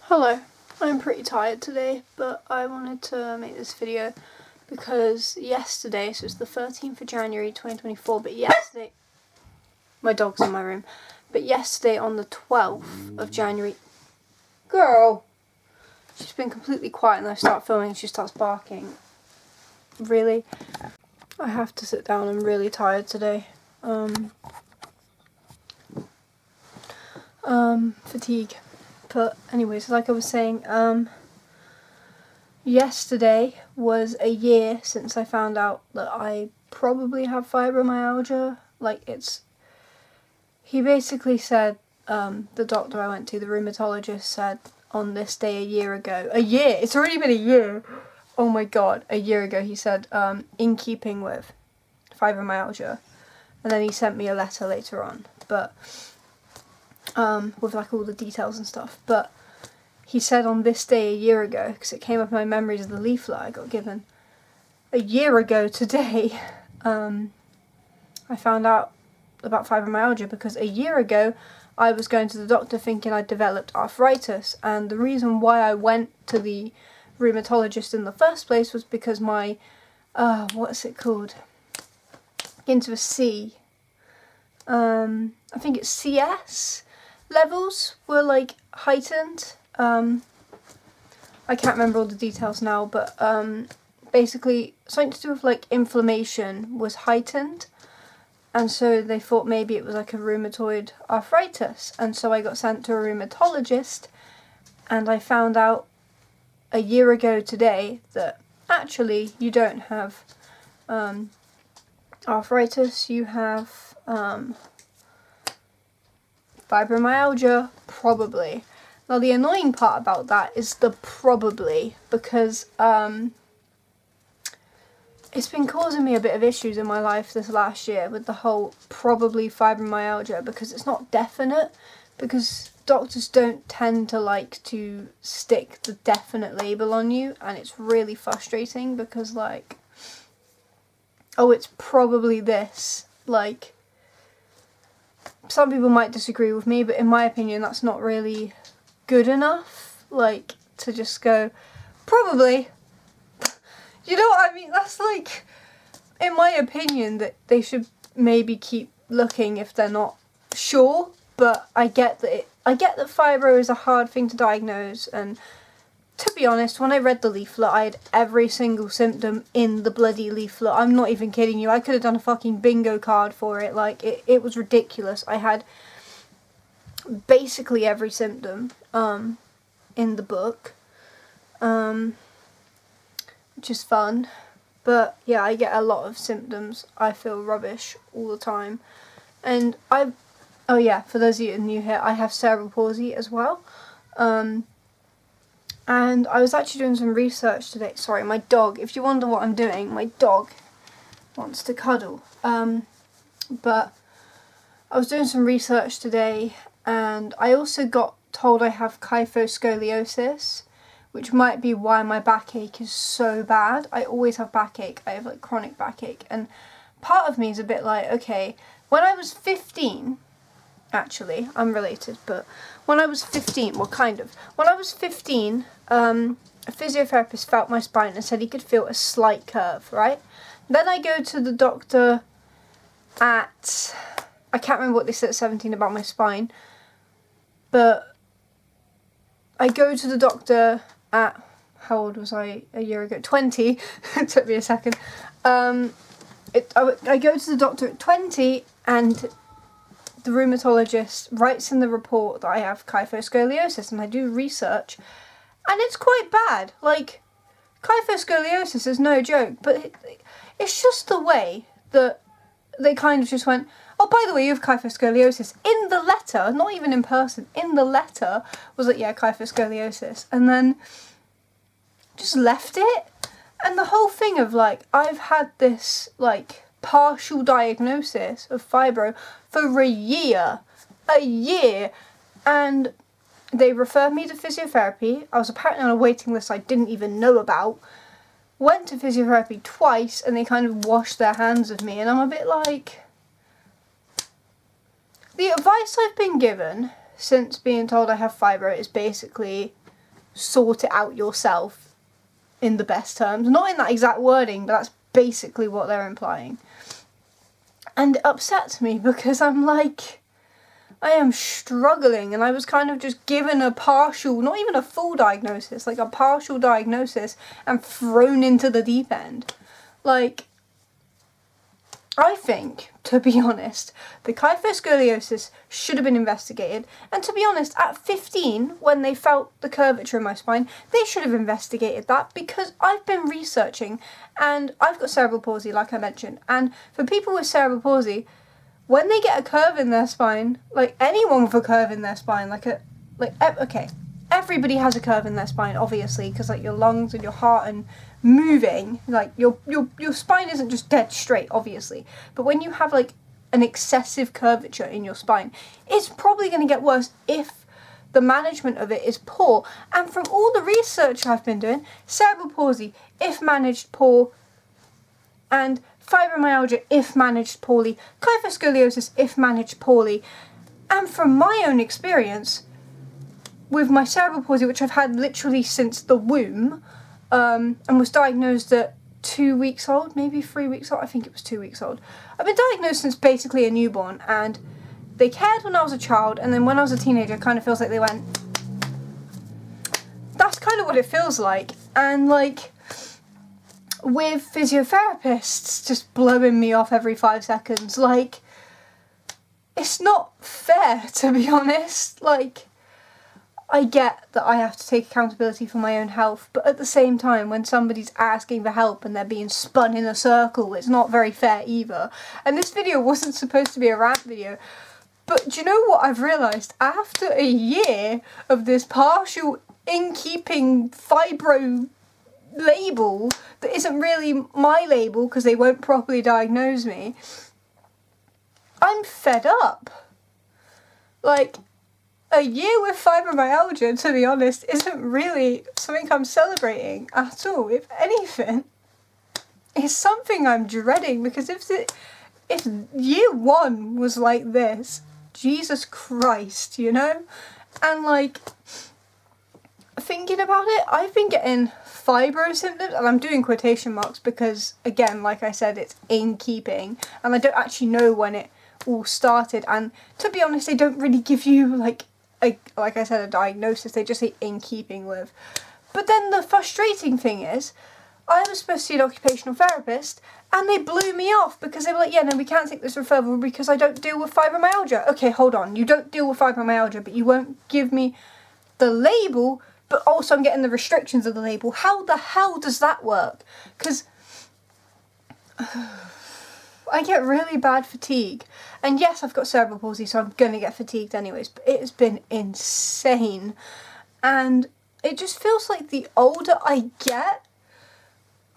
Hello, I'm pretty tired today, but I wanted to make this video because yesterday, so it's the 13th of January 2024, but yesterday, my dog's in my room, but yesterday on the 12th of January, girl, she's been completely quiet and I start filming and she starts barking. Really? I have to sit down, I'm really tired today. Fatigue. But anyways, like I was saying, yesterday was a year since I found out that I probably have fibromyalgia. He basically said, the doctor I went to, the rheumatologist, said on this day a year ago, it's already been a year, oh my god, a year ago, he said, in keeping with fibromyalgia, and then he sent me a letter later on, but with like all the details and stuff, but he said on this day a year ago, because it came up in my memories of the leaflet I got given, a year ago today, I found out about fibromyalgia, because a year ago I was going to the doctor thinking I'd developed arthritis, and the reason why I went to the rheumatologist in the first place was because my, what's it called, into a C, I think it's CS levels were like heightened. I can't remember all the details now, but basically something to do with like inflammation was heightened, and so they thought maybe it was like a rheumatoid arthritis, and so I got sent to a rheumatologist, and I found out a year ago today that actually you don't have arthritis, you have fibromyalgia, probably. Now the annoying part about that is the probably, because it's been causing me a bit of issues in my life this last year with the whole probably fibromyalgia, because it's not definite, because doctors don't tend to like to stick the definite label on you, and it's really frustrating because like, oh, it's probably this, like, some people might disagree with me, but in my opinion that's not really good enough, like, to just go, probably, you know what I mean? That's like, in my opinion, that they should maybe keep looking if they're not sure, but I get that fibro is a hard thing to diagnose, and to be honest, when I read the leaflet, I had every single symptom in the bloody leaflet. I'm not even kidding you. I could have done a fucking bingo card for it. Like, it was ridiculous. I had basically every symptom in the book, which is fun. But yeah, I get a lot of symptoms. I feel rubbish all the time. And oh yeah, for those of you new here, I have cerebral palsy as well. And I was actually doing some research today. Sorry, my dog, if you wonder what I'm doing, my dog wants to cuddle. But I was doing some research today, and I also got told I have kyphoscoliosis, which might be why my backache is so bad. I always have backache. I have like chronic backache, and part of me is a bit like, okay, when I was 15, actually, I'm related, but when I was 15, well, kind of, when I was 15, a physiotherapist felt my spine and said he could feel a slight curve, right? Then I go to the doctor at, I can't remember what they said at 17 about my spine, but I go to the doctor at, how old was I a year ago? 20, it took me a second. I go to the doctor at 20, and the rheumatologist writes in the report that I have kyphoscoliosis, and I do research, and it's quite bad. Like, kyphoscoliosis is no joke, but it's just the way that they kind of just went, oh, by the way, you have kyphoscoliosis. In the letter, not even in person, in the letter was like, yeah, kyphoscoliosis, and then just left it. And the whole thing of like, I've had this like partial diagnosis of fibro for a year, and they referred me to physiotherapy. I was apparently on a waiting list I didn't even know about, went to physiotherapy twice, and they kind of washed their hands of me, and I'm a bit like, the advice I've been given since being told I have fibro is basically sort it out yourself in the best terms. Not in that exact wording, but that's basically what they're implying. And it upsets me because I'm like, I am struggling, and I was kind of just given a partial, not even a full diagnosis, like a partial diagnosis, and thrown into the deep end. Like, I think, to be honest, the kyphoscoliosis should have been investigated, and to be honest, at 15, when they felt the curvature in my spine, they should have investigated that, because I've been researching, and I've got cerebral palsy, like I mentioned, and for people with cerebral palsy, when they get a curve in their spine, like anyone with a curve in their spine, okay, everybody has a curve in their spine, obviously, because like your lungs and your heart and moving, like your spine isn't just dead straight, obviously, but when you have like an excessive curvature in your spine, it's probably going to get worse if the management of it is poor. And from all the research I've been doing, cerebral palsy, if managed poor, and fibromyalgia, if managed poorly, kyphoscoliosis, if managed poorly, and from my own experience with my cerebral palsy, which I've had literally since the womb, and was diagnosed at 2 weeks old, maybe 3 weeks old, I think it was 2 weeks old. I've been diagnosed since basically a newborn, and they cared when I was a child, and then when I was a teenager, it kind of feels like they went, that's kind of what it feels like. And like, with physiotherapists just blowing me off every 5 seconds, like, it's not fair, to be honest. Like, I get that I have to take accountability for my own health, but at the same time, when somebody's asking for help and they're being spun in a circle, it's not very fair either. And this video wasn't supposed to be a rant video, but do you know what I've realised? After a year of this partial in-keeping fibro label that isn't really my label because they won't properly diagnose me, I'm fed up. Like, a year with fibromyalgia, to be honest, isn't really something I'm celebrating at all. If anything, it's something I'm dreading, because if year one was like this, Jesus Christ, you know? And like, thinking about it, I've been getting fibro symptoms, and I'm doing quotation marks because, again, like I said, it's in keeping, and I don't actually know when it all started, and to be honest, they don't really give you like I said, a diagnosis. They just say in keeping with. But then the frustrating thing is, I was supposed to see an occupational therapist, and they blew me off because they were like, yeah, no, we can't take this referral because I don't deal with fibromyalgia. Okay, hold on, you don't deal with fibromyalgia, but you won't give me the label, but also I'm getting the restrictions of the label. How the hell does that work? Because I get really bad fatigue. And yes, I've got cerebral palsy, so I'm going to get fatigued anyways, but it has been insane. And it just feels like the older I get,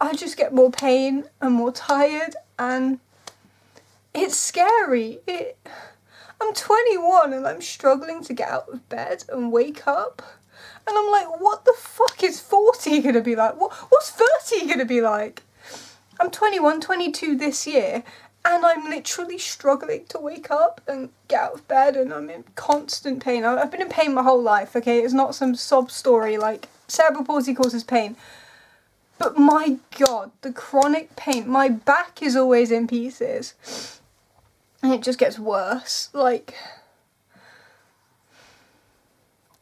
I just get more pain and more tired, and it's scary. I'm 21 and I'm struggling to get out of bed and wake up. And I'm like, what the fuck is 40 going to be like? What's 30 going to be like? I'm 21, 22 this year, and I'm literally struggling to wake up and get out of bed, and I'm in constant pain. I've been in pain my whole life, okay? It's not some sob story, like, cerebral palsy causes pain. But my God, the chronic pain, my back is always in pieces. And it just gets worse. Like,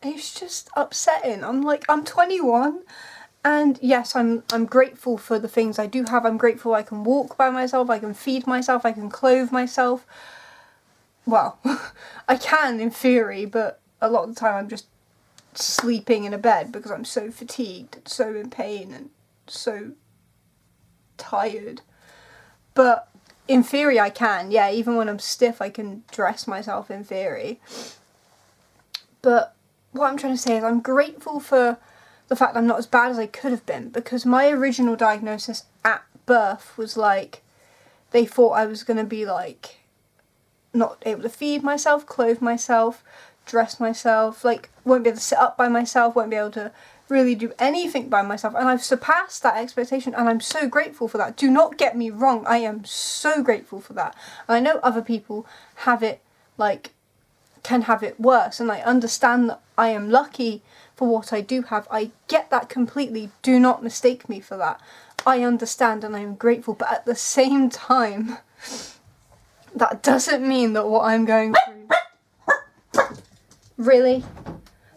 it's just upsetting. I'm 21. And yes, I'm grateful for the things I do have. I'm grateful I can walk by myself, I can feed myself, I can clothe myself. Well, I can in theory, but a lot of the time I'm just sleeping in a bed because I'm so fatigued and so in pain and so tired. But in theory I can, yeah, even when I'm stiff I can dress myself in theory. But what I'm trying to say is I'm grateful for the fact I'm not as bad as I could have been, because my original diagnosis at birth was like, they thought I was going to be like, not able to feed myself, clothe myself, dress myself, like, won't be able to sit up by myself, won't be able to really do anything by myself, and I've surpassed that expectation, and I'm so grateful for that. Do not get me wrong, I am so grateful for that. And I know other people have it, like, can have it worse, and I understand that I am lucky for what I do have. I get that completely. Do not mistake me for that. I understand and I am grateful, but at the same time, that doesn't mean that what I'm going through... Really?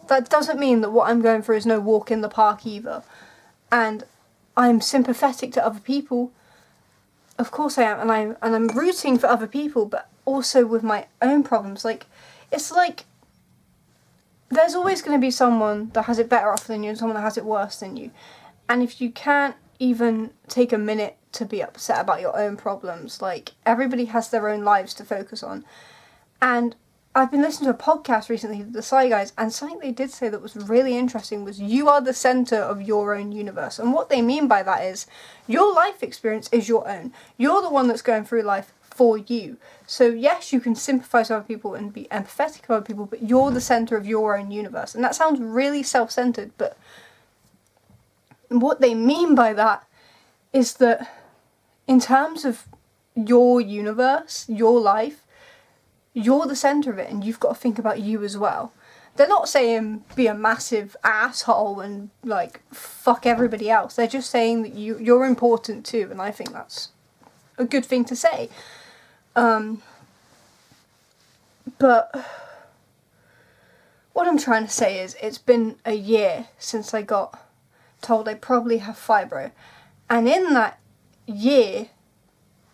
That doesn't mean that what I'm going through is no walk in the park either. And I'm sympathetic to other people. Of course I am, and I'm rooting for other people, but also with my own problems. Like, it's like there's always going to be someone that has it better off than you and someone that has it worse than you. And if you can't even take a minute to be upset about your own problems, like, everybody has their own lives to focus on. And I've been listening to a podcast recently, the Psy Guys, and something they did say that was really interesting was you are the centre of your own universe. And what they mean by that is your life experience is your own. You're the one that's going through life for you. So yes, you can sympathise with other people and be empathetic with other people, but you're the centre of your own universe. And that sounds really self-centred, but what they mean by that is that in terms of your universe, your life, you're the centre of it, and you've got to think about you as well. They're not saying be a massive asshole and, like, fuck everybody else. They're just saying that you're important too, and I think that's a good thing to say. But what I'm trying to say is it's been a year since I got told I probably have fibro, and in that year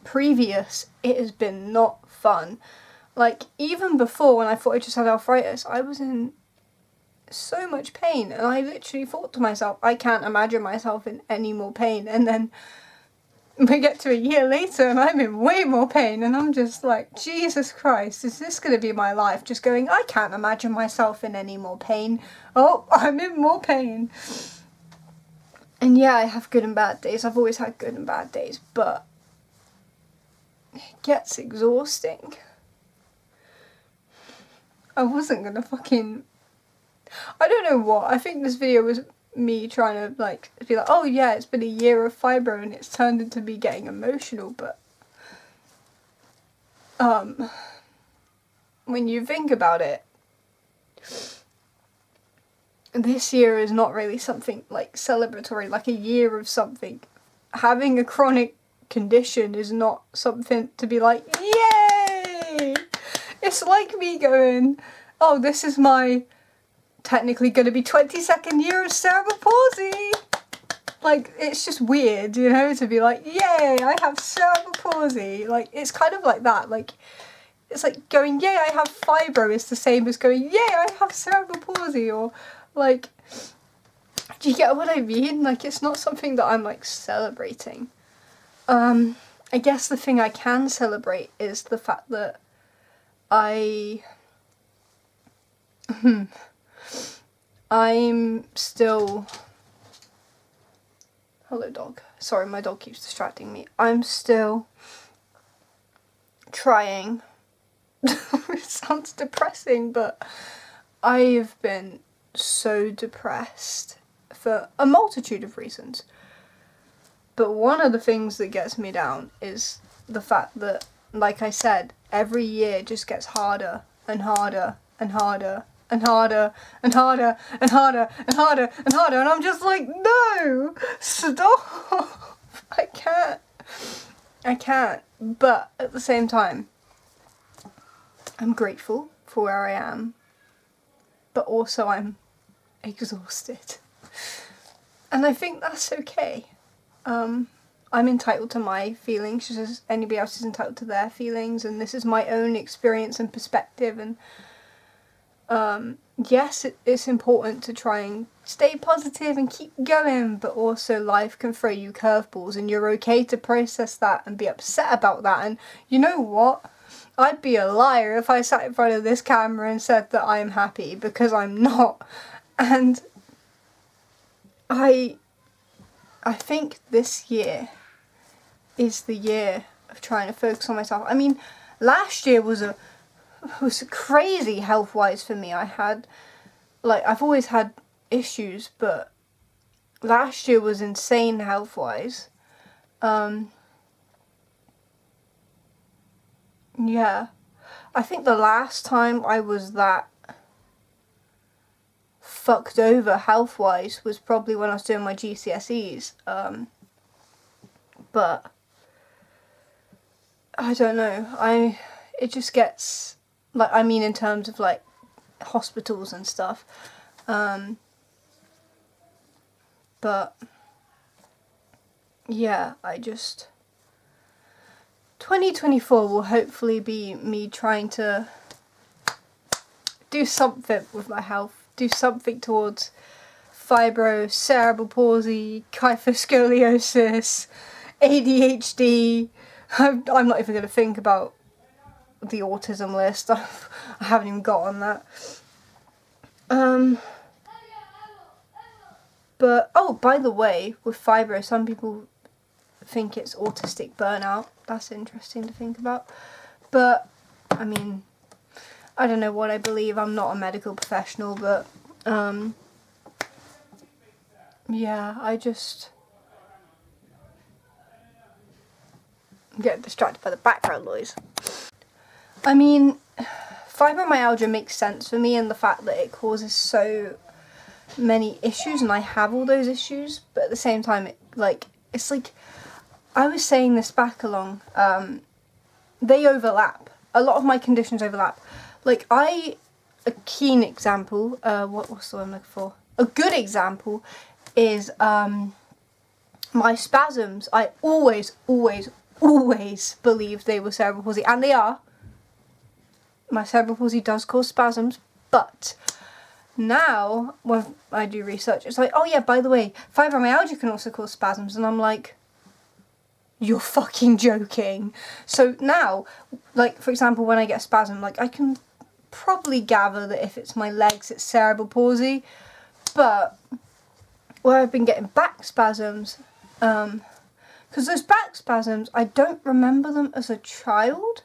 previous, it has been not fun. Like, even before, when I thought I just had arthritis, I was in so much pain, and I literally thought to myself, I can't imagine myself in any more pain. And then we get to a year later and I'm in way more pain, and I'm just like, Jesus Christ, is this going to be my life? Just going, I can't imagine myself in any more pain. Oh, I'm in more pain. And yeah, I have good and bad days. I've always had good and bad days, but it gets exhausting. I wasn't gonna I don't know what. I think this video was me trying to, like, be like, oh yeah, it's been a year of fibro, and it's turned into me getting emotional, but when you think about it, this year is not really something, like, celebratory, like a year of something. Having a chronic condition is not something to be like, yay! It's like me going, oh, this is my technically going to be 22nd year of cerebral palsy. Like, it's just weird, you know, to be like, yay, I have cerebral palsy. Like, it's kind of like that. Like, it's like going, yay, I have fibro is the same as going, yay, I have cerebral palsy. Or, like, do you get what I mean? Like, it's not something that I'm, like, celebrating. I guess the thing I can celebrate is the fact that I'm still... Hello, dog. Sorry, my dog keeps distracting me. I'm still trying. It sounds depressing, but I've been so depressed for a multitude of reasons. But one of the things that gets me down is the fact that, like I said, every year just gets harder and harder and harder and harder and harder and harder and harder and harder, and I'm just like, no, stop. I can't. But at the same time, I'm grateful for where I am, but also I'm exhausted, and I think that's okay. I'm entitled to my feelings just as anybody else is entitled to their feelings, and this is my own experience and perspective, and yes, it's important to try and stay positive and keep going, but also life can throw you curveballs, and you're okay to process that and be upset about that. And you know what? I'd be a liar if I sat in front of this camera and said that I'm happy, because I'm not. And I think this year is the year of trying to focus on myself. I mean, last year was crazy health-wise for me. I've always had issues, but last year was insane health-wise. Yeah. I think the last time I was that fucked over health-wise was probably when I was doing my GCSEs. But I don't know. It just gets, like, I mean in terms of like hospitals and stuff. But yeah, 2024 will hopefully be me trying to do something with my health, do something towards fibro, cerebral palsy, kyphoscoliosis, ADHD. I'm not even going to think about the autism list. I haven't even got on that. But, oh, by the way, with fibro, some people think it's autistic burnout. That's interesting to think about. But, I mean, I don't know what I believe. I'm not a medical professional, but, yeah, I'm getting distracted by the background noise. I mean, fibromyalgia makes sense for me in the fact that it causes so many issues, and I have all those issues, but at the same time, it's like, I was saying this back along, they overlap. A lot of my conditions overlap. Like, a keen example, what's the word I'm looking for? A good example is, my spasms. I always believed they were cerebral palsy, and they are. My cerebral palsy does cause spasms, but now when I do research, it's like, oh yeah, by the way, fibromyalgia can also cause spasms, and I'm like, you're fucking joking. So now, like, for example, when I get a spasm, like, I can probably gather that if it's my legs, it's cerebral palsy, but where I've been getting back spasms, because those back spasms, I don't remember them as a child,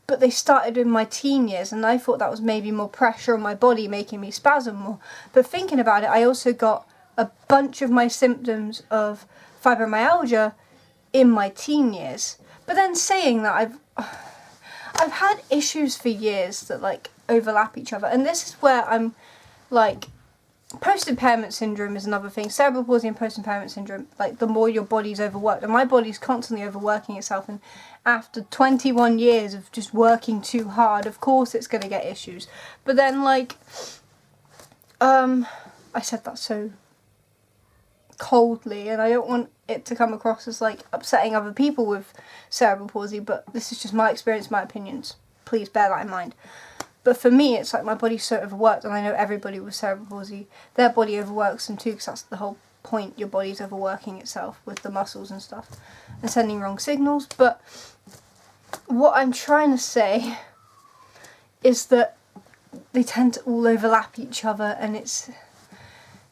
but they started in my teen years, and I thought that was maybe more pressure on my body making me spasm more. But thinking about it, I also got a bunch of my symptoms of fibromyalgia in my teen years. But then saying that, I've had issues for years that like overlap each other, and this is where I'm like, post-impairment syndrome is another thing. Cerebral palsy and post-impairment syndrome, like, the more your body's overworked, and my body's constantly overworking itself, and after 21 years of just working too hard, of course it's going to get issues. But then, like, I said that so coldly, and I don't want it to come across as like upsetting other people with cerebral palsy, but this is just my experience, my opinions. Please bear that in mind. But for me, it's like my body's so overworked, and I know everybody with cerebral palsy, their body overworks them too, because that's the whole point. Your body's overworking itself with the muscles and stuff and sending wrong signals. But what I'm trying to say is that they tend to all overlap each other, and it's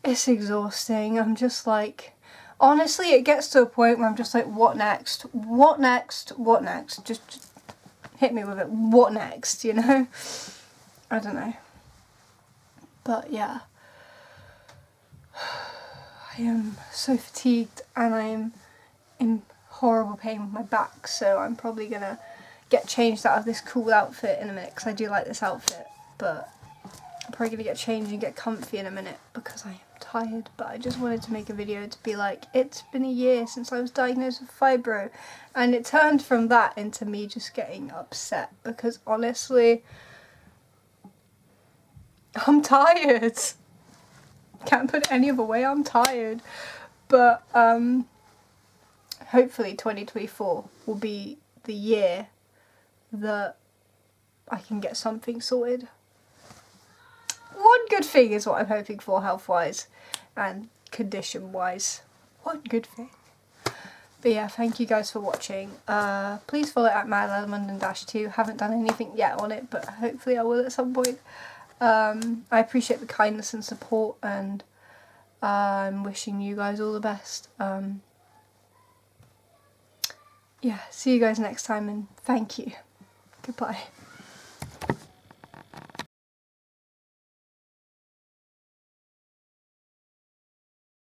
exhausting. I'm just like, honestly, it gets to a point where I'm just like, what next? What next? What next? Just hit me with it. What next, you know? I don't know. But yeah. I am so fatigued, and I am in horrible pain with my back, so I'm probably gonna get changed out of this cool outfit in a minute, because I do like this outfit, but I'm probably gonna get changed and get comfy in a minute because I am tired. But I just wanted to make a video to be like, it's been a year since I was diagnosed with fibro, and it turned from that into me just getting upset, because honestly, I'm tired. Can't put it any other way, I'm tired. But hopefully 2024 will be the year that I can get something sorted. One good thing is what I'm hoping for, health-wise and condition-wise. One good thing. But yeah, thank you guys for watching. Please follow at Madalada Munden -2. Haven't done anything yet on it, but hopefully I will at some point. I appreciate the kindness and support, and I'm wishing you guys all the best. Yeah, see you guys next time, and thank you. Goodbye.